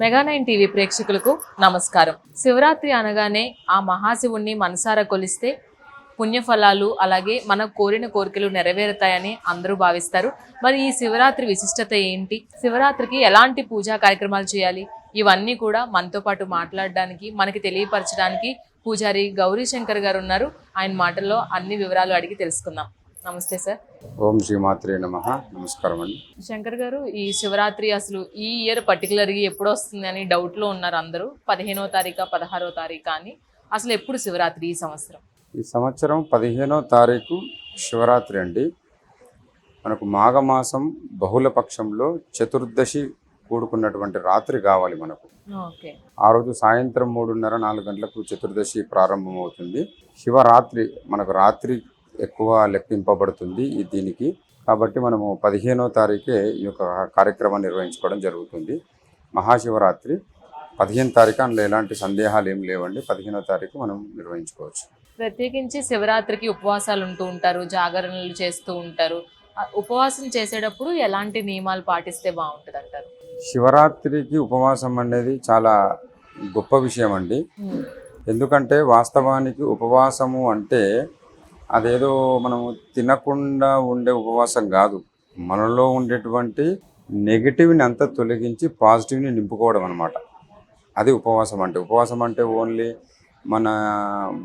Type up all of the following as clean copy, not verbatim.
మెగా9 TV ప్రేక్షకులకు నమస్కారం. శివరాత్రి అనగానే ఆ మహాశివుణ్ణి మనసారా కొలిస్తే పుణ్యఫలాలు అలాగే మన కోరిన కోరికలు నెరవేరుతాయని అందరూ భావిస్తారు. మరి ఈ శివరాత్రి విశిష్టత ఏంటి? శివరాత్రికి ఎలాంటి పూజా కార్యక్రమాలు చేయాలి? ఇవన్నీ కూడా మనతో పాటు మాట్లాడడానికి, మనకి తెలియపరచడానికి పూజారి గౌరీ శంకర్ గారు ఉన్నారు. ఆయన మాటల్లో అన్ని వివరాలు అడిగి తెలుసుకుందాం. నమస్తే సార్. ఓం శ్రీ మాత్రే నమః. నమస్కారం అండి. శంకర్ గారు, ఈ శివరాత్రి అసలు ఈ ఇయర్ పర్టికులర్గా ఎప్పుడు వస్తుంది అని డౌట్లో ఉన్నారు అందరూ. 15వ తారీఖు 16వ తారీఖు అని అసలు ఎప్పుడు శివరాత్రి ఈ సంవత్సరం? ఈ సంవత్సరం 15వ తారీఖు శివరాత్రి అండి. మనకు మాఘమాసం బహుళ పక్షంలో చతుర్దశి కూడుకున్నటువంటి రాత్రి కావాలి మనకు. ఓకే. ఆ రోజు సాయంత్రం 3:30-4 గంటలకు చతుర్దశి ప్రారంభమవుతుంది. శివరాత్రి మనకు రాత్రి ఎక్కువ లెక్కింపబడుతుంది దీనికి. కాబట్టి మనము 15వ తారీఖే ఈ యొక్క కార్యక్రమం నిర్వహించుకోవడం జరుగుతుంది. మహాశివరాత్రి 15 తారీఖు అందులో ఎలాంటి సందేహాలు ఏం లేవండి. 15వ తారీఖు మనం నిర్వహించుకోవచ్చు. ప్రత్యేకించి శివరాత్రికి ఉపవాసాలు ఉంటూ ఉంటారు, జాగరణలు చేస్తూ ఉంటారు. ఉపవాసం చేసేటప్పుడు ఎలాంటి నియమాలు పాటిస్తే బాగుంటుంది అంటారు? శివరాత్రికి ఉపవాసం అనేది చాలా గొప్ప విషయం అండి. ఎందుకంటే వాస్తవానికి ఉపవాసము అంటే అదేదో మనము తినకుండా ఉండే ఉపవాసం కాదు. మనలో ఉండేటువంటి నెగిటివ్ని అంతా తొలగించి పాజిటివ్ని నింపుకోవడం అనమాట. అది ఉపవాసం అంటే. ఉపవాసం అంటే ఓన్లీ మన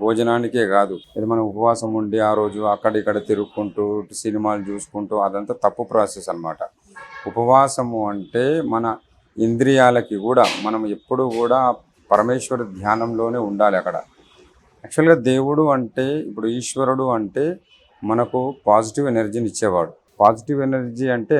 భోజనానికే కాదు. ఇది మనం ఉపవాసం ఉండి ఆ రోజు అక్కడిక్కడ తిరుగుకుంటూ సినిమాలు చూసుకుంటూ అదంతా తప్పు ప్రాసెస్ అనమాట. ఉపవాసము అంటే మన ఇంద్రియాలకి కూడా మనం ఎప్పుడు కూడా పరమేశ్వర ధ్యానంలోనే ఉండాలి. అక్కడ యాక్చువల్గా దేవుడు అంటే, ఇప్పుడు ఈశ్వరుడు అంటే మనకు పాజిటివ్ ఎనర్జీని ఇచ్చేవాడు. పాజిటివ్ ఎనర్జీ అంటే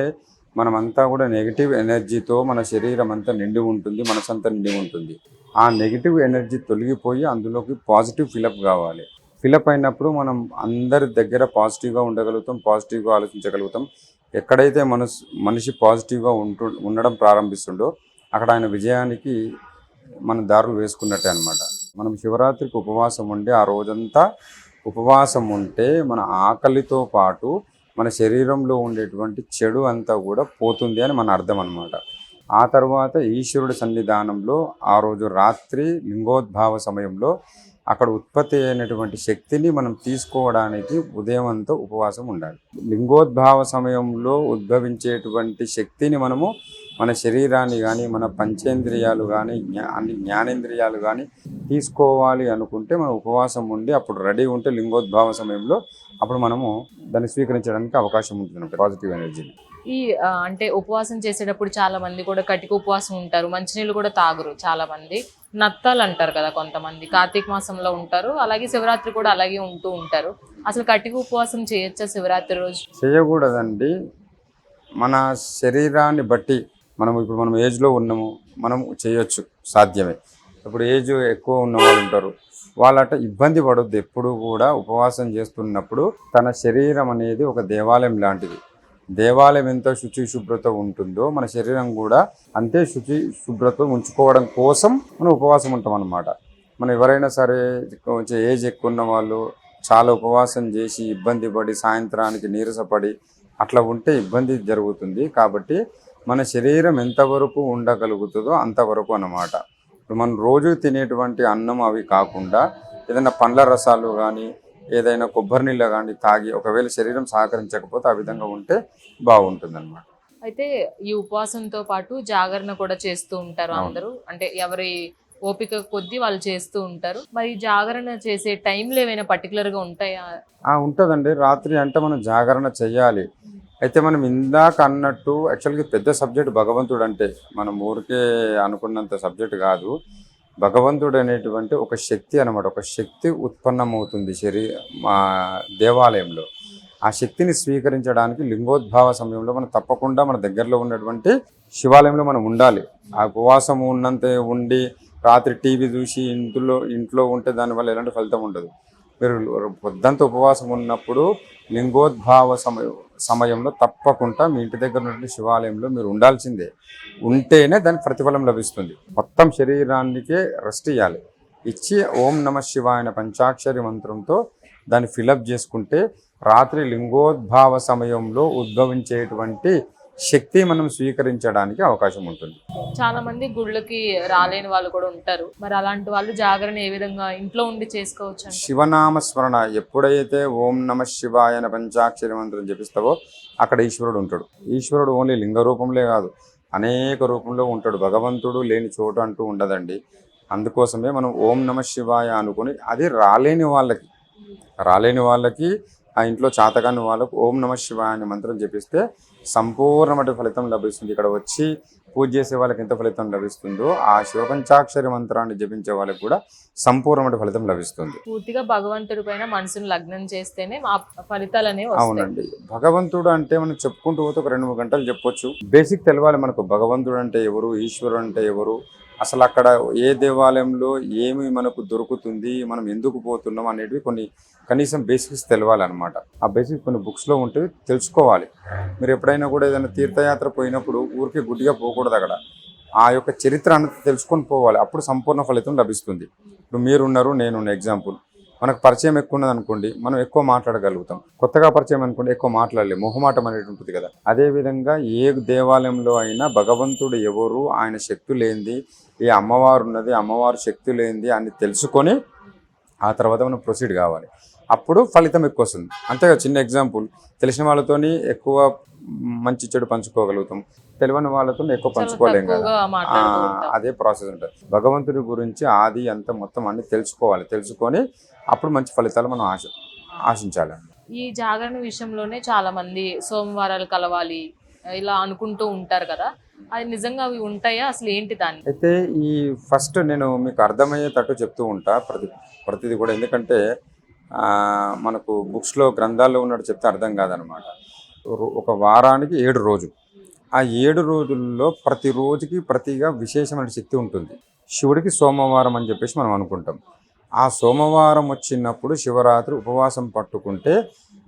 మనమంతా కూడా నెగిటివ్ ఎనర్జీతో మన శరీరం అంతా నిండి ఉంటుంది, మనసంతా నిండి ఉంటుంది. ఆ నెగిటివ్ ఎనర్జీ తొలగిపోయి అందులోకి పాజిటివ్ ఫిలప్ కావాలి. ఫిలప్ అయినప్పుడు మనం అందరి దగ్గర పాజిటివ్గా ఉండగలుగుతాం, పాజిటివ్గా ఆలోచించగలుగుతాం. ఎక్కడైతే మనిషి పాజిటివ్గా ఉండడం ప్రారంభిస్తుండో అక్కడ ఆయన విజయానికి మన దారులు వేసుకున్నట్టే అనమాట. మనం శివరాత్రికి ఉపవాసం ఉండి ఆ రోజంతా ఉపవాసం ఉంటే మన ఆకలితో పాటు మన శరీరంలో ఉండేటువంటి చెడు అంతా కూడా పోతుంది అని మన అర్థం అనమాట. ఆ తర్వాత ఈశ్వరుడి సన్నిధానంలో ఆ రోజు రాత్రి లింగోద్భావ సమయంలో అక్కడ ఉత్పత్తి అయినటువంటి శక్తిని మనం తీసుకోవడానికి ఉదయం అంతా ఉపవాసం ఉండాలి. లింగోద్భావ సమయంలో ఉద్భవించేటువంటి శక్తిని మనము మన శరీరాన్ని కానీ మన పంచేంద్రియాలు కానీ అన్ని జ్ఞానేంద్రియాలు కానీ తీసుకోవాలి అనుకుంటే మనం ఉపవాసం ఉండి అప్పుడు రెడీ ఉంటే లింగోద్భావ సమయంలో అప్పుడు మనము దాన్ని స్వీకరించడానికి అవకాశం ఉంటుంది, పాజిటివ్ ఎనర్జీని. ఈ అంటే ఉపవాసం చేసేటప్పుడు చాలా మంది కూడా కటిక ఉపవాసం ఉంటారు, మంచినీళ్ళు కూడా తాగరు. చాలా మంది నత్తాలు అంటారు కదా, కొంతమంది కార్తీక మాసంలో ఉంటారు, అలాగే శివరాత్రి కూడా అలాగే ఉంటూ ఉంటారు. అసలు కటిక ఉపవాసం చేయొచ్చా శివరాత్రి రోజు? చేయకూడదండి. మన శరీరాన్ని బట్టి మనం ఏజ్లో ఉన్నాము, మనం చేయొచ్చు, సాధ్యమే. ఇప్పుడు ఏజ్ ఎక్కువ ఉన్న వాళ్ళు ఉంటారు, వాళ్ళట ఇబ్బంది పడొద్దు. ఎప్పుడు కూడా ఉపవాసం చేస్తున్నప్పుడు తన శరీరం అనేది ఒక దేవాలయం లాంటిది. దేవాలయం ఎంత శుచి శుభ్రత ఉంటుందో మన శరీరం కూడా అంతే శుచి శుభ్రత ఉంచుకోవడం కోసం మనం ఉపవాసం ఉంటాం అన్నమాట. మనం ఎవరైనా సరే కొంచెం ఏజ్ ఎక్కువ ఉన్న వాళ్ళు చాలా ఉపవాసం చేసి ఇబ్బంది పడి సాయంత్రానికి నీరసపడి అట్లా ఉంటే ఇబ్బంది జరుగుతుంది. కాబట్టి మన శరీరం ఎంతవరకు ఉండగలుగుతుందో అంతవరకు అన్నమాట. ఇప్పుడు మనం రోజు తినేటువంటి అన్నం అవి కాకుండా ఏదైనా పండ్ల రసాలు కానీ ఏదైనా కొబ్బరి నీళ్ళు కానీ తాగి ఒకవేళ శరీరం సహకరించకపోతే ఆ విధంగా ఉంటే బాగుంటుంది అన్నమాట. అయితే ఈ ఉపవాసంతో పాటు జాగరణ కూడా చేస్తూ ఉంటారు అందరూ. అంటే ఎవరి ఓపిక కొద్దీ వాళ్ళు చేస్తూ ఉంటారు. మరి జాగరణ చేసే టైంలో ఏమైనా పర్టికులర్గా ఉంటాయా? ఉంటుందండి. రాత్రి అంటే మనం జాగరణ చెయ్యాలి. అయితే మనం ఇందాక అన్నట్టు యాక్చువల్గా పెద్ద సబ్జెక్ట్ భగవంతుడు అంటే మనం ఊరికే అనుకున్నంత సబ్జెక్ట్ కాదు. భగవంతుడు అనేటువంటి ఒక శక్తి అనమాట. ఒక శక్తి ఉత్పన్నమవుతుంది మా దేవాలయంలో. ఆ శక్తిని స్వీకరించడానికి లింగోద్భావ సమయంలో మనం తప్పకుండా మన దగ్గరలో ఉన్నటువంటి శివాలయంలో మనం ఉండాలి. ఆ ఉపవాసం ఉన్నంత ఉండి రాత్రి టీవీ చూసి ఇంట్లో ఉంటే దానివల్ల ఎలాంటి ఫలితం ఉండదు. మీరు పొద్దంతా ఉపవాసం ఉన్నప్పుడు లింగోద్భావ సమయంలో తప్పకుండా మీ ఇంటి దగ్గర ఉన్నటువంటి శివాలయంలో మీరు ఉండాల్సిందే. ఉంటేనే దానికి ప్రతిఫలం లభిస్తుంది. మొత్తం శరీరానికే రెస్ట్ ఇవ్వాలి. ఇచ్చి ఓం నమ శివాయ పంచాక్షరి మంత్రంతో దాన్ని ఫిలప్ చేసుకుంటే రాత్రి లింగోద్భావ సమయంలో ఉద్భవించేటువంటి శక్తి మనం స్వీకరించడానికి అవకాశం ఉంటుంది. చాలా మంది గుళ్ళకి రాలేని వాళ్ళు కూడా ఉంటారు. మరి అలాంటి వాళ్ళు జాగరణ ఏ విధంగా ఇంట్లో ఉండి చేసుకోవచ్చు అంటే? శివనామ స్మరణ ఎప్పుడైతే ఓం నమ శివాయ అనే పంచాక్షరి మంత్రం జపిస్తావో అక్కడ ఈశ్వరుడు ఉంటాడు. ఈశ్వరుడు ఓన్లీ లింగ రూపంలో కాదు, అనేక రూపంలో ఉంటాడు. భగవంతుడు లేని చోటు అంటూ ఉండదండి. అందుకోసమే మనం ఓం నమ శివాయ అనుకుని, అది రాలేని వాళ్ళకి ఆ ఇంట్లో చాతకాని వాళ్ళకు ఓం నమ శివాయ అనే మంత్రం జపిస్తే సంపూర్ణమైన ఫలితం లభిస్తుంది. ఇక్కడ వచ్చి పూజ చేసే వాళ్ళకి ఎంత ఫలితం లభిస్తుందో ఆ శివపంచాక్షరి మంత్రాన్ని జపించే వాళ్ళకి కూడా సంపూర్ణమైన ఫలితం లభిస్తుంది. పూర్తిగా భగవంతుడి పైన మనసును లగ్నం చేస్తేనే ఆ ఫలితాలు అనేవి వస్తాయి. అవునండి. భగవంతుడు అంటే మనం చెప్పుకుంటూ పోతే ఒక 2-3 గంటలు చెప్పొచ్చు. బేసిక్ తెలవాలి మనకు, భగవంతుడు అంటే ఎవరు, ఈశ్వరుడు అంటే ఎవరు, అసలు అక్కడ ఏ దేవాలయంలో ఏమి మనకు దొరుకుతుంది, మనం ఎందుకు పోతున్నాం అనేటివి కొన్ని కనీసం బేసిక్స్ తెలవాలన్నమాట. ఆ బేసిక్ కొన్ని బుక్స్లో ఉంటే తెలుసుకోవాలి. మీరు ఎప్పుడైనా కూడా ఏదైనా తీర్థయాత్ర పోయినప్పుడు ఊరికే గుడ్డిగా పోకూడదు. అక్కడ ఆ యొక్క చరిత్ర అనేది తెలుసుకొని పోవాలి. అప్పుడు సంపూర్ణ ఫలితం లభిస్తుంది. ఇప్పుడు మీరున్నారు, నేనున్న ఎగ్జాంపుల్. మనకు పరిచయం ఎక్కువ ఉన్నది అనుకోండి, మనం ఎక్కువ మాట్లాడగలుగుతాం. కొత్తగా పరిచయం అనుకోండి, ఎక్కువ మాట్లాడలేము, మొహమాటం అనేది ఉంటుంది కదా. అదేవిధంగా ఏ దేవాలయంలో అయినా భగవంతుడు ఎవరు, ఆయన శక్తి లేనిది, ఏ అమ్మవారు ఉన్నది, అమ్మవారు శక్తి లేనిది అని తెలుసుకొని ఆ తర్వాత మనం ప్రొసీడ్ కావాలి. అప్పుడు ఫలితం ఎక్కువ వస్తుంది. అంతేగా, చిన్న ఎగ్జాంపుల్, తెలిసిన వాళ్ళతోని ఎక్కువ మంచి చెడు పంచుకోగలుగుతాం, తెలియని వాళ్ళతో ఎక్కువ పంచుకోలేం కదా. అదే ప్రాసెస్ ఉంటుంది. భగవంతుడి గురించి ఆది అంత మొత్తం అన్ని తెలుసుకోవాలి. తెలుసుకొని అప్పుడు మంచి ఫలితాలు మనం ఆశించాలి. ఈ జాగరణ విషయంలోనే చాలా మంది సోమవారాలు కలవాలి ఇలా అనుకుంటూ ఉంటారు కదా, అది నిజంగా అవి ఉంటాయా, అసలు ఏంటి దాన్ని? అయితే ఈ ఫస్ట్ నేను మీకు అర్థమయ్యేటట్టు చెప్తూ ఉంటా ప్రతిదీ కూడా. ఎందుకంటే మనకు బుక్స్లో గ్రంథాల్లో ఉన్నట్టు చెప్తే అర్థం కాదనమాట. ఒక వారానికి 7 రోజులు. ఆ 7 రోజుల్లో ప్రతి రోజుకి ప్రతిగా విశేషమైన శక్తి ఉంటుంది. శివుడికి సోమవారం అని చెప్పేసి మనం అనుకుంటాం. ఆ సోమవారం వచ్చినప్పుడు శివరాత్రి ఉపవాసం పట్టుకుంటే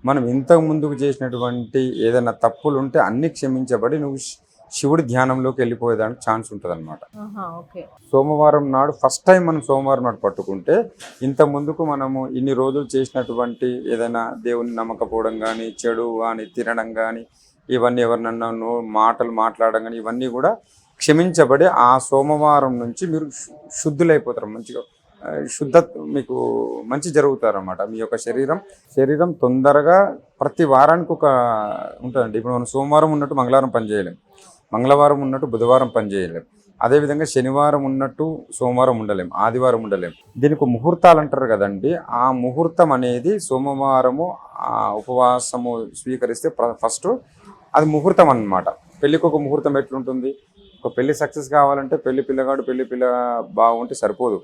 మనం ఇంతకు ముందుకు చేసినటువంటి ఏదైనా తప్పులు ఉంటే అన్ని క్షమించబడి నువ్వు శివుడి ధ్యానంలోకి వెళ్ళిపోయేదానికి ఛాన్స్ ఉంటుంది అనమాట. సోమవారం నాడు ఫస్ట్ టైం మనం సోమవారం నాడు పట్టుకుంటే ఇంత ముందుకు మనము ఇన్ని రోజులు చేసినటువంటి ఏదైనా దేవుని నమ్మకపోవడం కానీ, చెడు కానీ, తినడం కానీ, ఇవన్నీ ఎవరినన్నా మాటలు మాట్లాడడం కానీ, ఇవన్నీ కూడా క్షమించబడి ఆ సోమవారం నుంచి మీరు శుద్ధులైపోతారు. మంచిగా మీకు మంచి జరుగుతారన్నమాట. మీ యొక్క శరీరం తొందరగా ప్రతి వారానికి ఒక ఉంటుందండి. ఇప్పుడు మనం సోమవారం ఉన్నట్టు మంగళవారం పనిచేయలేం, మంగళవారం ఉన్నట్టు బుధవారం పనిచేయలేం, అదేవిధంగా శనివారం ఉన్నట్టు సోమవారం ఉండలేం, ఆదివారం ఉండలేం. దీనికి ముహూర్తాలు అంటారు కదండి. ఆ ముహూర్తం అనేది సోమవారము ఆ ఉపవాసము స్వీకరిస్తే ఫస్ట్ అది ముహూర్తం అన్నమాట. పెళ్ళికి ఒక ముహూర్తం ఎట్లుంటుంది, ఒక పెళ్లి సక్సెస్ కావాలంటే పెళ్లి పిల్ల బాగుంటే సరిపోదు.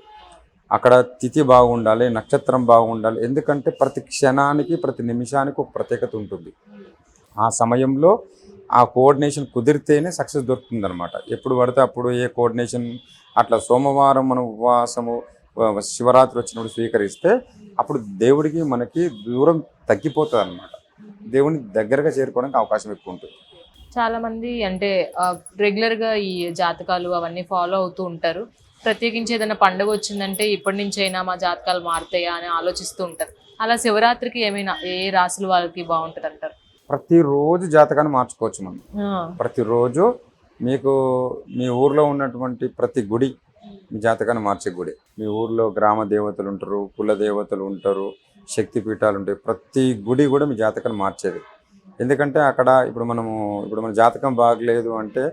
అక్కడ తిథి బాగుండాలి, నక్షత్రం బాగుండాలి. ఎందుకంటే ప్రతి క్షణానికి ప్రతి నిమిషానికి ఒక ప్రత్యేకత ఉంటుంది. ఆ సమయంలో ఆ కోఆర్డినేషన్ కుదిరితేనే సక్సెస్ దొరుకుతుంది అనమాట. ఎప్పుడు పడితే అప్పుడు ఏ కోఆర్డినేషన్ అట్లా సోమవారం మనం ఉపవాసము శివరాత్రి వచ్చినప్పుడు స్వీకరిస్తే అప్పుడు దేవుడికి మనకి దూరం తగ్గిపోతుంది అనమాట. దేవుని దగ్గరగా చేరుకోవడానికి అవకాశం ఎక్కువ ఉంటుంది. చాలా మంది అంటే రెగ్యులర్గా ఈ జాతకాలు అవన్నీ ఫాలో అవుతూ ఉంటారు. ప్రత్యేకించి ఏదైనా పండుగ వచ్చిందంటే ఇప్పటి నుంచి అయినా మా జాతకాలు మారుతాయా అని ఆలోచిస్తూ ఉంటారు. అలా శివరాత్రికి ఏమైనా ఏ రాశుల వాళ్ళకి బాగుంటుంది అంటారు? ప్రతిరోజు జాతకాన్ని మార్చుకోవచ్చు మనం. ప్రతిరోజు మీకు మీ ఊర్లో ఉన్నటువంటి ప్రతి గుడి మీ జాతకాన్ని మార్చే గుడి. మీ ఊర్లో గ్రామ దేవతలు ఉంటారు, కుల దేవతలు ఉంటారు, శక్తి పీఠాలు ఉంటాయి. ప్రతి గుడి కూడా మీ జాతకాన్ని మార్చేది. ఎందుకంటే అక్కడ ఇప్పుడు మన జాతకం బాగలేదు అంటే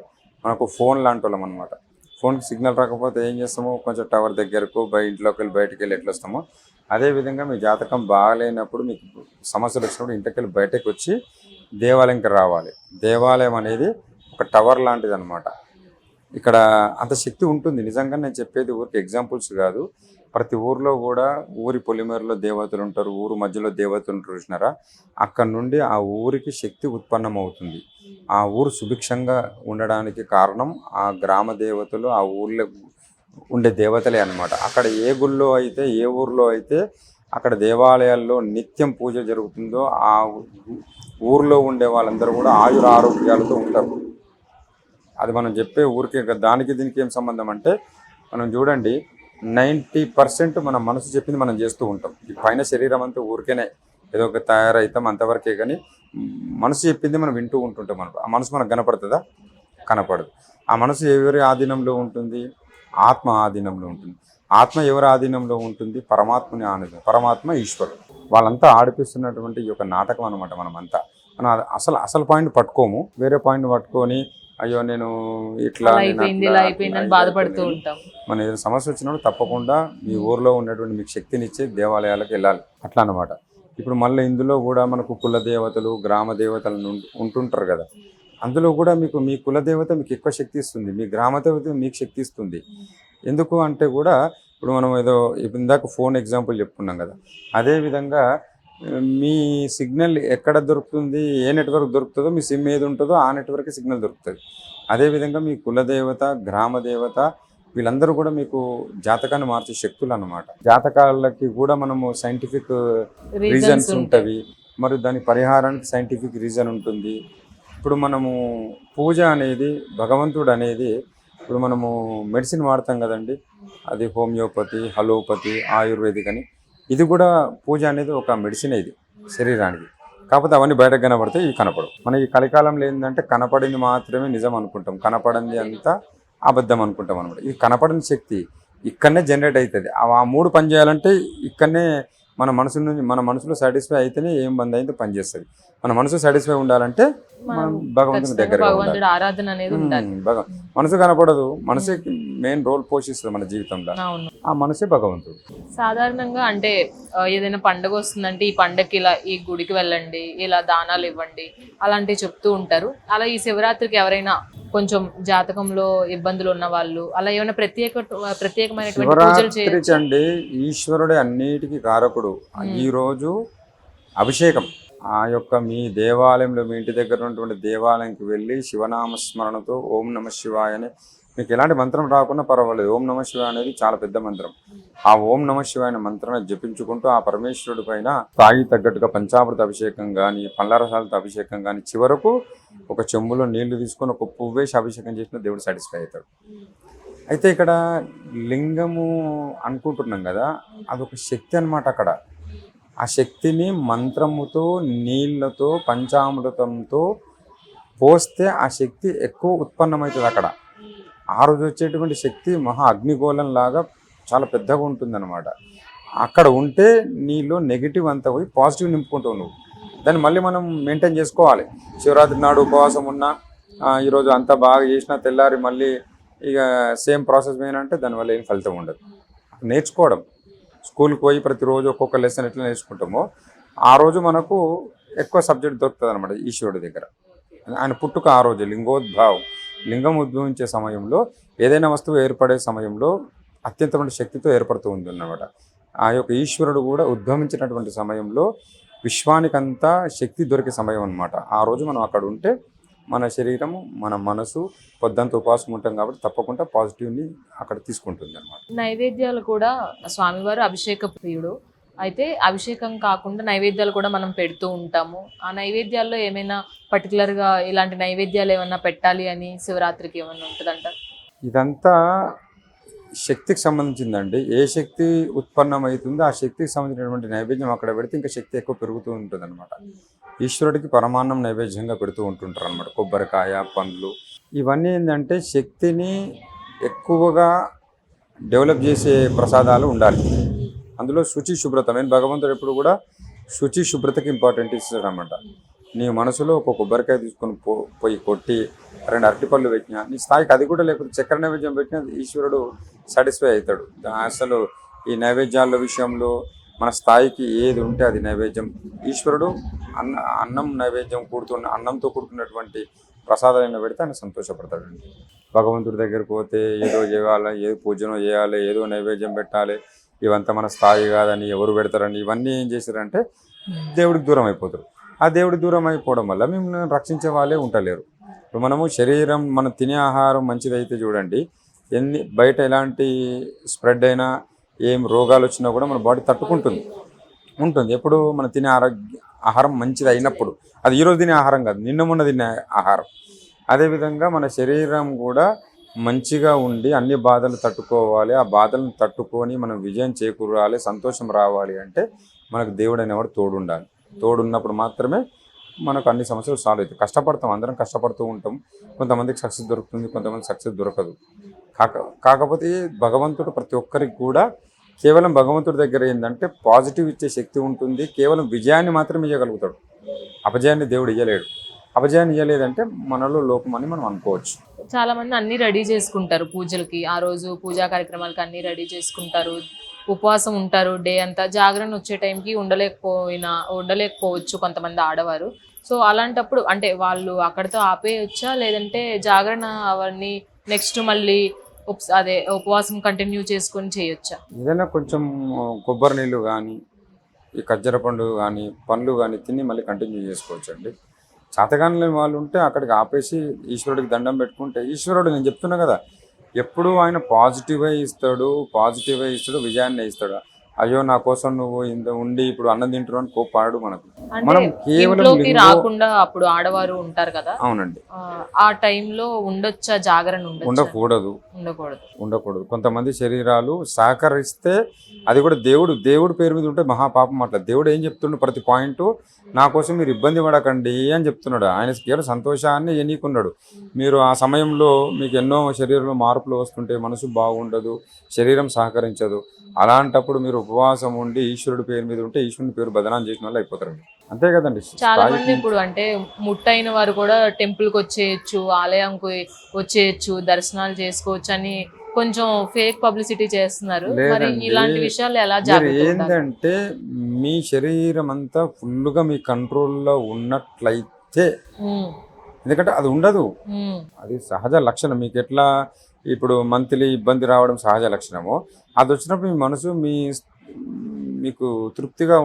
మనకు ఫోన్ లాంటి వాళ్ళం అనమాట. ఫోన్కి సిగ్నల్ రాకపోతే ఏం చేస్తామో కొంచెం టవర్ దగ్గరకు ఇంట్లోకి వెళ్ళి బయటకు వెళ్ళి ఎట్లా వస్తామో అదేవిధంగా మీ జాతకం బాగలేనప్పుడు మీకు సమస్యలు వచ్చినప్పుడు ఇంటికి వెళ్ళి బయటకు వచ్చి దేవాలయంకి రావాలి. దేవాలయం అనేది ఒక టవర్ లాంటిది అనమాట. ఇక్కడ అంత శక్తి ఉంటుంది. నిజంగా నేను చెప్పేది ఊరికి ఎగ్జాంపుల్స్ కాదు. ప్రతి ఊర్లో కూడా ఊరి పొలిమేరలో దేవతలు ఉంటారు, ఊరు మధ్యలో దేవతలు ఉంటారు చూసినారా. అక్కడ నుండి ఆ ఊరికి శక్తి ఉత్పన్నమవుతుంది. ఆ ఊరు సుభిక్షంగా ఉండడానికి కారణం ఆ గ్రామ దేవతలు, ఆ ఊర్లో ఉండే దేవతలే అన్నమాట. అక్కడ ఏ గుళ్ళో అయితే, ఏ ఊర్లో అయితే అక్కడ దేవాలయాల్లో నిత్యం పూజ జరుగుతుందో ఆ ఊర్లో ఉండే వాళ్ళందరూ కూడా ఆయుర ఆరోగ్యాలతో ఉంటారు. అది మనం చెప్పే ఊరికే దానికి దీనికి ఏం సంబంధం అంటే, మనం చూడండి 90% మన మనసు చెప్పింది మనం చేస్తూ ఉంటాం. ఈ పైన శరీరం అంతా ఊరికేనే ఏదో ఒక తయారవుతాం అంతవరకే. కానీ మనసు చెప్పింది మనం వింటూ ఉంటుంటాం. ఆ మనసు మనకు కనపడుతుందా? కనపడదు. ఆ మనసు ఎవరి ఆధీనంలో ఉంటుంది? ఆత్మ ఆధీనంలో ఉంటుంది. ఆత్మ ఎవరి ఆధీనంలో ఉంటుంది? పరమాత్మని ఆధీనం. పరమాత్మ ఈశ్వరుడు. వాళ్ళంతా ఆడిపిస్తున్నటువంటి ఈ యొక్క నాటకం అనమాట. మనమంతా మనం అసలు పాయింట్ పట్టుకోము, వేరే పాయింట్ పట్టుకొని అయ్యో నేను ఇట్లా ఇలా అయిపోయిందని బాధపడుతూ ఉంటాం. మన ఏదైనా సమస్య వచ్చినప్పుడు తప్పకుండా మీ ఊర్లో ఉన్నటువంటి మీకు శక్తినిచ్చే దేవాలయాలకు వెళ్ళాలి, అట్లా అనమాట. ఇప్పుడు మళ్ళీ ఇందులో కూడా మనకు కుల దేవతలు, గ్రామ దేవతలు ఉంటుంటారు కదా. అందులో కూడా మీకు మీ కులదేవత మీకు ఎక్కువ శక్తి ఇస్తుంది, మీ గ్రామ దేవత మీకు శక్తి ఇస్తుంది. ఎందుకు అంటే కూడా ఇప్పుడు మనం ఏదో ఇందాక ఫోన్ ఎగ్జాంపుల్ చెప్పుకున్నాం కదా, అదేవిధంగా మీ సిగ్నల్ ఎక్కడ దొరుకుతుంది, ఏ నెట్వర్క్ దొరుకుతుందో, మీ సిమ్ ఏది ఉంటుందో ఆ నెట్వర్క్ సిగ్నల్ దొరుకుతుంది. అదేవిధంగా మీ కులదేవత, గ్రామ దేవత వీళ్ళందరూ కూడా మీకు జాతకాన్ని మార్చే శక్తులు అన్నమాట. జాతకాలకి కూడా మనము సైంటిఫిక్ రీజన్స్ ఉంటవి, మరి దాని పరిహారానికి సైంటిఫిక్ రీజన్ ఉంటుంది. ఇప్పుడు మనము పూజ అనేది, భగవంతుడు అనేది, ఇప్పుడు మనము మెడిసిన్ వాడతాం కదండి, అది హోమియోపతి, అలోపతి, ఆయుర్వేదిక్ అని. ఇది కూడా పూజ అనేది ఒక మెడిసిన్ ఇది శరీరానికి. కాకపోతే అవన్నీ బయటకు కనపడితే ఇవి కనపడవు. మన ఈ కలికాలంలో ఏంటంటే కనపడింది మాత్రమే నిజం అనుకుంటాం, కనపడింది అంతా అబద్ధం అనుకుంటాం అనమాట. ఈ కనపడిన శక్తి ఇక్కడనే జనరేట్ అవుతుంది. ఆ మూడు పని చేయాలంటే ఇక్కడనే మన మనసులో సాటిస్ఫై అయితేనే ఏం బంద్ అయితే పనిచేస్తుంది. మన మనసు సాటిస్ఫై ఉండాలంటే మనం భగవంతుని దగ్గర ఆరాధన అనేది ఉండాలి. మనసు కనపడదు, మనసే మెయిన్ రోల్ పోషిస్తుంది మన జీవితంలో. ఆ మనసే భగవంతుడు. సాధారణంగా అంటే ఏదైనా పండుగ వస్తుందంటే ఈ పండగకి ఇలా ఈ గుడికి వెళ్ళండి, ఇలా దానాలు ఇవ్వండి అలాంటివి చెప్తూ ఉంటారు. అలా ఈ శివరాత్రికి ఎవరైనా కొంచెం జాతకంలో ఇబ్బందులు ఉన్న వాళ్ళు అలా ఏమైనా ప్రత్యేకమైనటువంటి పూజలు చేయొచ్చు అండి. ఈశ్వరుడే అన్నిటికీ కారకుడు. ఈ రోజు అభిషేకం ఆ యొక్క మీ దేవాలయంలో, మీ ఇంటి దగ్గర ఉన్నటువంటి దేవాలయంకి వెళ్ళి శివనామస్మరణతో ఓం నమ శివాయ అని, మీకు ఎలాంటి మంత్రం రాకున్నా పర్వాలేదు, ఓం నమ శివాయ అనేది చాలా పెద్ద మంత్రం. ఆ ఓం నమ శివాయ అనే మంత్రాన్ని జపించుకుంటూ ఆ పరమేశ్వరుడి పైన తాగి తగ్గట్టుగా పంచామృత అభిషేకం కానీ, పళ్ళరసాలతో అభిషేకం కానీ, చివరకు ఒక చెంబులో నీళ్లు తీసుకొని ఒక పువ్వేసి అభిషేకం చేసిన దేవుడు సాటిస్ఫై అవుతాడు. అయితే ఇక్కడ లింగము అనుకుంటున్నాం కదా, అదొక శక్తి అన్నమాట. అక్కడ ఆ శక్తిని మంత్రముతో, నీళ్లతో, పంచామృతంతో పోస్తే ఆ శక్తి ఎక్కువ ఉత్పన్నమవుతుంది. అక్కడ ఆ రోజు వచ్చేటువంటి శక్తి మహా అగ్నిగోళం లాగా చాలా పెద్దగా ఉంటుందన్నమాట. అక్కడ ఉంటే నీలో నెగిటివ్ అంతా పోయి పాజిటివ్ నింపుకుంటావు నువ్వు. దాన్ని మళ్ళీ మనం మెయింటైన్ చేసుకోవాలి. శివరాత్రి నాడు ఉపవాసం ఉన్నా, ఈరోజు అంతా బాగా చేసినా తెల్లారి మళ్ళీ ఇక సేమ్ ప్రాసెస్ ఏంటంటే దానివల్ల ఏం ఫలితం ఉండదు. నేర్చుకోవడం, స్కూల్కి పోయి ప్రతిరోజు ఒక్కొక్క లెసన్ ఎట్లా నేర్చుకుంటామో ఆ రోజు మనకు ఎక్కువ సబ్జెక్ట్ దొరుకుతుంది అనమాట ఈశ్వరుడి దగ్గర. ఆయన పుట్టుక ఆ రోజు లింగోద్భావం, లింగం ఉద్భవించే సమయంలో, ఏదైనా వస్తువు ఏర్పడే సమయంలో అత్యంతమైన శక్తితో ఏర్పడుతూ ఉంది అన్నమాట. ఆ యొక్క ఈశ్వరుడు కూడా ఉద్భవించినటువంటి సమయంలో విశ్వానికంతా శక్తి దొరికే సమయం అన్నమాట. ఆ రోజు మనం అక్కడ ఉంటే మన శరీరము, మన మనసు పొద్దంతా ఉపవాసం ఉంటాం కాబట్టి తప్పకుండా పాజిటివ్ని అక్కడ తీసుకుంటుంది అన్నమాట. నైవేద్యాలు కూడా స్వామివారు అభిషేక ప్రియుడు. అయితే అభిషేకం కాకుండా నైవేద్యాలు కూడా మనం పెడుతూ ఉంటాము. ఆ నైవేద్యాల్లో ఏమైనా పర్టికులర్గా ఇలాంటి నైవేద్యాలు ఏమైనా పెట్టాలి అని శివరాత్రికి ఏమైనా ఉంటుందంట? ఇదంతా శక్తికి సంబంధించిందండి. ఏ శక్తి ఉత్పన్నమవుతుందో ఆ శక్తికి సంబంధించినటువంటి నైవేద్యం అక్కడ పెడితే ఇంకా శక్తి ఎక్కువ పెరుగుతూ ఉంటుంది అనమాట. ఈశ్వరుడికి పరమాన్నం నైవేద్యంగా పెడుతూ ఉంటుంటారు అనమాట. కొబ్బరికాయ, పండ్లు, ఇవన్నీ ఏంటంటే శక్తిని ఎక్కువగా డెవలప్ చేసే ప్రసాదాలు ఉండాలి. అందులో శుచి శుభ్రత మెయిన్. భగవంతుడు ఎప్పుడు కూడా శుచి శుభ్రతకి ఇంపార్టెంట్ ఇస్తాడు అనమాట. నీ మనసులో ఒక కొబ్బరికాయ తీసుకొని పోయి కొట్టి 2 అరటిపళ్ళు పెట్టినా నీ స్థాయికి, అది కూడా లేకపోతే చక్కెర నైవేద్యం పెట్టినా ఈశ్వరుడు సాటిస్ఫై అవుతాడు. అసలు ఈ నైవేద్యాల విషయంలో మన స్థాయికి ఏది ఉంటే అది నైవేద్యం. ఈశ్వరుడు అన్నం నైవేద్యం అన్నంతో కూడుకున్నటువంటి ప్రసాదాలను పెడితే ఆయన సంతోషపడతాడండి. భగవంతుడి దగ్గరికి పోతే ఏదో చేయాలి, ఏదో పూజనో చేయాలి, ఏదో నైవేద్యం పెట్టాలి, ఇవంతా మన స్థాయి కాదని ఎవరు పెడతారని ఇవన్నీ ఏం చేశారంటే దేవుడికి దూరం అయిపోతారు. ఆ దేవుడికి దూరం అయిపోవడం వల్ల మిమ్మల్ని రక్షించే వాళ్ళే ఉండలేరు. ఇప్పుడు మనము శరీరం, మనం తినే ఆహారం మంచిదైతే చూడండి, బయట ఎలాంటి స్ప్రెడ్ అయినా ఏం రోగాలు వచ్చినా కూడా మన బాడీ తట్టుకుంటుంది ఉంటుంది. ఎప్పుడు మనం తినే ఆహారం మంచిది అయినప్పుడు, అది ఈరోజు తినే ఆహారం కాదు, నిన్న మొన్న తినే ఆహారం. అదేవిధంగా మన శరీరం కూడా మంచిగా ఉండి అన్ని బాధలు తట్టుకోవాలి. ఆ బాధలను తట్టుకొని మనం విజయం చేకూరాలి, సంతోషం రావాలి అంటే మనకు దేవుడు అనేవాడు తోడు ఉండాలి. తోడున్నప్పుడు మాత్రమే మనకు అన్ని సమస్యలు సాల్వ్ అవుతాయి. కష్టపడతాం, అందరం కష్టపడుతూ ఉంటాం. కొంతమందికి సక్సెస్ దొరుకుతుంది, కొంతమంది సక్సెస్ దొరకదు. కాకపోతే భగవంతుడు ప్రతి ఒక్కరికి కూడా కేవలం భగవంతుడి దగ్గర ఏంటంటే పాజిటివ్ ఇచ్చే శక్తి ఉంటుంది. కేవలం విజయాన్ని మాత్రమే ఇవ్వగలుగుతాడు, అపజయాన్ని దేవుడు ఇవ్వలేడు. అపజయాన్ని ఇవ్వలేదంటే మనలో లోపం అని మనం అనుకోవచ్చు. చాలా మంది అన్ని రెడీ చేసుకుంటారు పూజలకి, ఆ రోజు పూజా కార్యక్రమాలకి అన్ని రెడీ చేసుకుంటారు, ఉపవాసం ఉంటారు, డే అంతా. జాగరణ వచ్చే టైంకి ఉండలేకపోవచ్చు కొంతమంది ఆడవారు. సో అలాంటప్పుడు అంటే వాళ్ళు అక్కడితో ఆపేయొచ్చా, లేదంటే జాగరణ అవన్నీ నెక్స్ట్ మళ్ళీ ఉపవాసం కంటిన్యూ చేసుకొని చేయొచ్చా? ఏదైనా కొంచెం కొబ్బరి నీళ్ళు కానీ, ఈ ఖర్జూర పండు కానీ, పండ్లు కానీ తిని మళ్ళీ కంటిన్యూ చేసుకోవచ్చు అండి. చేతగాని వాళ్ళు ఉంటే అక్కడికి ఆపేసి ఈశ్వరుడికి దండం పెట్టుకుంటే, ఈశ్వరుడు నేను చెప్తున్నా కదా, ఎప్పుడు ఆయన పాజిటివే ఇస్తాడు, విజయాన్ని ఇస్తాడు. అయ్యో నా కోసం నువ్వు ఇంత ఉండి ఇప్పుడు అన్నం తింటున్నావు అని కోపాడు మనకు. మనం కేవలం రాకుండా అప్పుడు ఆడవారు ఉంటారు కదా. అవునండి. ఆ టైంలో ఉండొచ్చా జాగరణ? ఉండకూడదు. కొంతమంది శరీరాలు సహకరిస్తే అది కూడా దేవుడు పేరు మీద ఉంటే మహాపాపం. అట్లా దేవుడు ఏం చెప్తుండే ప్రతి పాయింట్, నా కోసం మీరు ఇబ్బంది పడకండి అని చెప్తున్నాడు. ఆయన కేవలం సంతోషాన్ని ఎన్నుకున్నాడు. మీరు ఆ సమయంలో మీకు ఎన్నో శరీరంలో మార్పులు వస్తుంటే మనసు బాగుండదు, శరీరం సహకరించదు. అలాంటప్పుడు మీరు ఉపవాసం ఉండి ఈశ్వరుడి పేరు మీద ఉంటే ఈశ్వరుని పేరు బదనాం చేసిన వాళ్ళు అయిపోతారండి. అంతే కదండి. చాలా మంది ఇప్పుడు అంటే ముట్టైన వారు కూడా టెంపుల్కి వచ్చేయచ్చు, ఆలయంకి వచ్చేయచ్చు, దర్శనాలు చేసుకోవచ్చు అని కొంచెం ఫేక్ పబ్లిసిటీ చేస్తున్నారు. మరి ఇలాంటి విషయాలు ఎలా జాగ్రత్త? ఏంటంటే మీ శరీరం అంతా ఫుల్గా మీ కంట్రోల్లో ఉన్నట్లయితే, ఎందుకంటే అది ఉండదు, అది సహజ లక్షణం. మీకు ఎట్లా ఇప్పుడు మంత్లీ ఇబ్బంది రావడం సహజ లక్షణము, అది వచ్చినప్పుడు మీ మనసు మీకు తృప్తిగా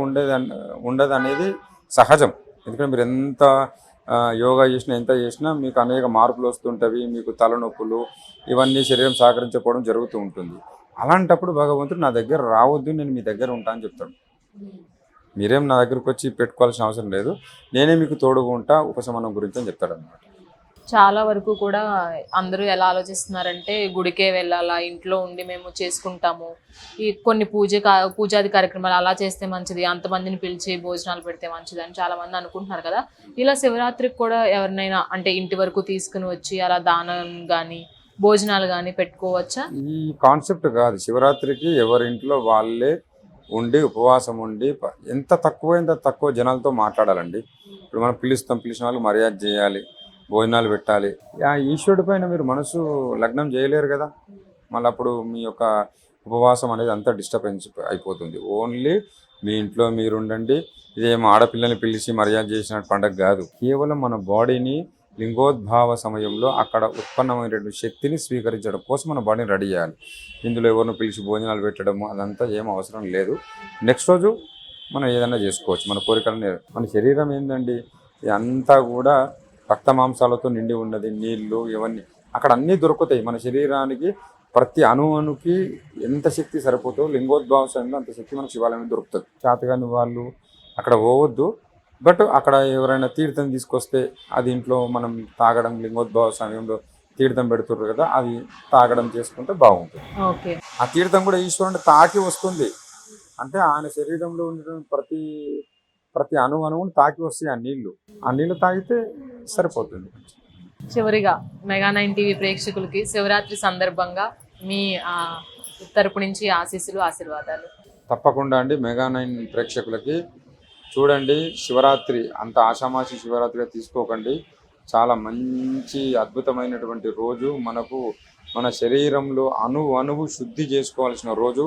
ఉండదు అనేది సహజం. ఎందుకంటే మీరు ఎంత యోగా చేసినా ఎంత చేసినా మీకు అనేక మార్పులు వస్తుంటవి, మీకు తలనొప్పులు ఇవన్నీ శరీరం సహకరించకపోవడం జరుగుతూ ఉంటుంది. అలాంటప్పుడు భగవంతుడు నా దగ్గర రావద్దు, నేను మీ దగ్గర ఉంటా అని చెప్తాడు. మీరేం నా దగ్గరకు వచ్చి పెట్టుకోవాల్సిన అవసరం లేదు, నేనే మీకు తోడుగా ఉంటా ఉపశమనం గురించి అని చెప్తాడు అన్నమాట. చాలా వరకు కూడా అందరూ ఎలా ఆలోచిస్తున్నారంటే గుడికే వెళ్ళాలా, ఇంట్లో ఉండి మేము చేసుకుంటాము, ఈ కొన్ని పూజాది కార్యక్రమాలు అలా చేస్తే మంచిది, అంతమందిని పిలిచి భోజనాలు పెడితే మంచిది అని చాలా మంది అనుకుంటున్నారు కదా. ఇలా శివరాత్రికి కూడా ఎవరినైనా అంటే ఇంటి వరకు తీసుకుని వచ్చి అలా దానం కానీ భోజనాలు కానీ పెట్టుకోవచ్చా? ఈ కాన్సెప్ట్ కాదు. శివరాత్రికి ఎవరింట్లో వాళ్ళే ఉండి ఉపవాసం ఉండి ఎంత తక్కువ జనాలతో మాట్లాడాలండి. ఇప్పుడు మనం పిలిచిన వాళ్ళకి మర్యాద చేయాలి, భోజనాలు పెట్టాలి. ఆ ఈశ్వరుడి పైన మీరు మనసు లగ్నం చేయలేరు కదా. మళ్ళీ అప్పుడు మీ యొక్క ఉపవాసం అనేది అంతా డిస్టర్బెన్స్ అయిపోతుంది. ఓన్లీ మీ ఇంట్లో మీరు ఉండండి. ఇదేమో ఆడపిల్లని పిలిచి మర్యాద చేసిన పండగ కాదు. కేవలం మన బాడీని లింగోద్భావ సమయంలో అక్కడ ఉత్పన్నమైనటువంటి శక్తిని స్వీకరించడం కోసం మన బాడీని రెడీ చేయాలి. ఇందులో ఎవరిని పిలిచి భోజనాలు పెట్టడము అదంతా ఏం అవసరం లేదు. నెక్స్ట్ రోజు మనం ఏదైనా చేసుకోవచ్చు మన కోరికలని. మన శరీరం ఏంటండి, అంతా కూడా రక్త మాంసాలతో నిండి ఉన్నది, నీళ్లు ఇవన్నీ అక్కడ అన్నీ దొరుకుతాయి. మన శరీరానికి ప్రతి అణువుకి ఎంత శక్తి సరిపోతుందో లింగోద్భావ సమయంలో అంత శక్తి మనకు శివాలయం దొరుకుతుంది. చేతగాని వాళ్ళు అక్కడ పోవద్దు. బట్ అక్కడ ఎవరైనా తీర్థం తీసుకొస్తే అది ఇంట్లో మనం తాగడం, లింగోద్భవ సమయంలో తీర్థం పెడుతుర్రు కదా, అది తాగడం చేసుకుంటే బాగుంటుంది. ఆ తీర్థం కూడా ఈశ్వరుని తాకి వస్తుంది. అంటే ఆయన శరీరంలో ఉండే ప్రతి అణువుని తాకి వస్తాయి ఆ నీళ్లు తాగితే సరిపోతుంది. చివరిగా మెగా9 టీవీ ప్రేక్షకులకి శివరాత్రి సందర్భంగా మీ తరపు నుంచి ఆశీర్వాదాలు. తప్పకుండా అండి. మెగా9 ప్రేక్షకులకి చూడండి, శివరాత్రి అంత ఆషామాషి శివరాత్రిగా తీసుకోకండి. చాలా మంచి అద్భుతమైనటువంటి రోజు. మన శరీరంలో అణువు శుద్ధి చేసుకోవాల్సిన రోజు.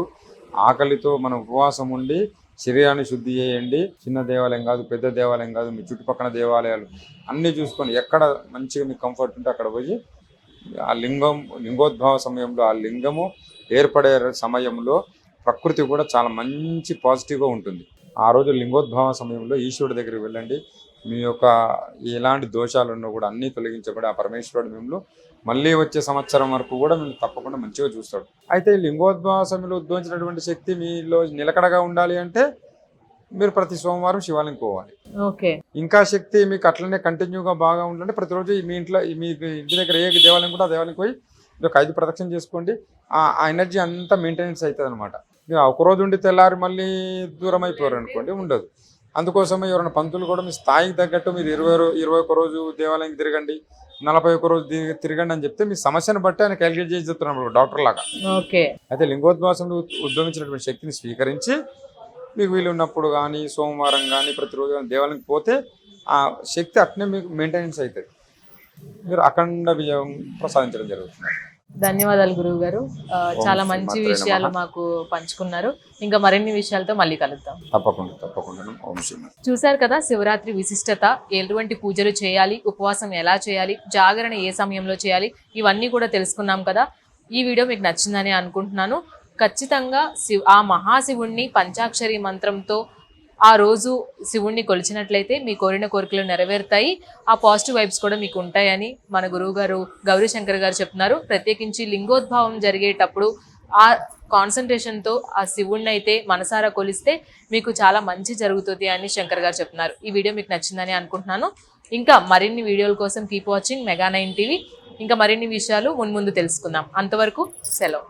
ఆకలితో మనం ఉపవాసం ఉండి శరీరాన్ని శుద్ధి చేయండి. చిన్న దేవాలయం కాదు, పెద్ద దేవాలయం కాదు, మీ చుట్టుపక్కల దేవాలయాలు అన్నీ చూసుకొని ఎక్కడ మంచిగా మీకు కంఫర్ట్ ఉంటే అక్కడ పోయి ఆ లింగోద్భవ సమయంలో ఆ లింగము ఏర్పడే సమయంలో ప్రకృతి కూడా చాలా మంచి పాజిటివ్గా ఉంటుంది. ఆ రోజు లింగోద్భవ సమయంలో ఈశ్వరుడి దగ్గరికి వెళ్ళండి. మీ యొక్క ఎలాంటి దోషాలు ఉన్నా కూడా అన్నీ తొలగించబడి ఆ పరమేశ్వరుడు మిమ్మల్ని మళ్ళీ వచ్చే సంవత్సరం వరకు కూడా మేము తప్పకుండా మంచిగా చూస్తాడు. అయితే ఈ లింగోద్భవ సమయంలో ఉద్భవించినటువంటి శక్తి మీలో నిలకడగా ఉండాలి అంటే మీరు ప్రతి సోమవారం శివాలయం పోవాలి. ఇంకా శక్తి మీకు అట్లనే కంటిన్యూగా బాగా ఉండాలంటే ప్రతిరోజు మీ ఇంటి దగ్గర ఏ దేవాలయం కూడా ఆ దేవాలయం పోయి ఒక 5 ప్రదక్షిణ చేసుకోండి. ఆ ఎనర్జీ అంతా మెయింటెనెన్స్ అవుతుంది అనమాట. మీరు ఒకరోజు ఉండి తెల్లారి మళ్ళీ దూరం అయిపోయారు అనుకోండి, ఉండదు. అందుకోసమే ఎవరైనా పంతులు కూడా మీ స్థాయికి తగ్గట్టు మీరు 21 రోజు దేవాలయానికి తిరగండి, 41 రోజు తిరగండి అని చెప్తే మీ సమస్యను బట్టి ఆయన క్యాలిక్యులేట్ చేసి చెప్తున్నాడు డాక్టర్ లాగా. ఓకే. అయితే లింగోద్భాసంలో ఉద్భవించినటువంటి శక్తిని స్వీకరించి మీకు వీలు ఉన్నప్పుడు కానీ సోమవారం కానీ ప్రతిరోజు కానీ దేవాలయానికి పోతే ఆ శక్తి అట్నే మీకు మెయింటెనెన్స్ అవుతుంది, మీరు అఖండ విజయం ప్రసాదించడం జరుగుతుంది. ధన్యవాదాలు గురువు గారు, చాలా మంచి విషయాలు మాకు పంచుకున్నారు. ఇంకా మరిన్ని విషయాలతో మళ్ళీ కలుద్దాం. తప్పకుండా. ఓం శ్రీనాథ్. చూశారు కదా శివరాత్రి విశిష్టత, ఎటువంటి పూజలు చేయాలి, ఉపవాసం ఎలా చేయాలి, జాగరణ ఏ సమయంలో చేయాలి, ఇవన్నీ కూడా తెలుసుకున్నాం కదా. ఈ వీడియో మీకు నచ్చిందని అనుకుంటున్నాను. ఖచ్చితంగా ఆ మహాశివుణ్ణి పంచాక్షరి మంత్రంతో ఆ రోజు శివుణ్ణి కొలిచినట్లయితే మీ కోరిన కోరికలు నెరవేరుతాయి. ఆ పాజిటివ్ వైబ్స్ కూడా మీకు ఉంటాయని మన గురువు గారు గౌరీశంకర్ గారు చెప్తున్నారు. ప్రత్యేకించి లింగోద్భావం జరిగేటప్పుడు ఆ కాన్సన్ట్రేషన్తో ఆ శివుణ్ణి అయితే మనసారా కొలిస్తే మీకు చాలా మంచి జరుగుతుంది అని శంకర్ గారు చెప్తున్నారు. ఈ వీడియో మీకు నచ్చిందని అనుకుంటున్నాను. ఇంకా మరిన్ని వీడియోల కోసం కీప్ వాచింగ్ మెగా 9 టీవీ. ఇంకా మరిన్ని విషయాలు ముందు తెలుసుకుందాం. అంతవరకు సెలవు.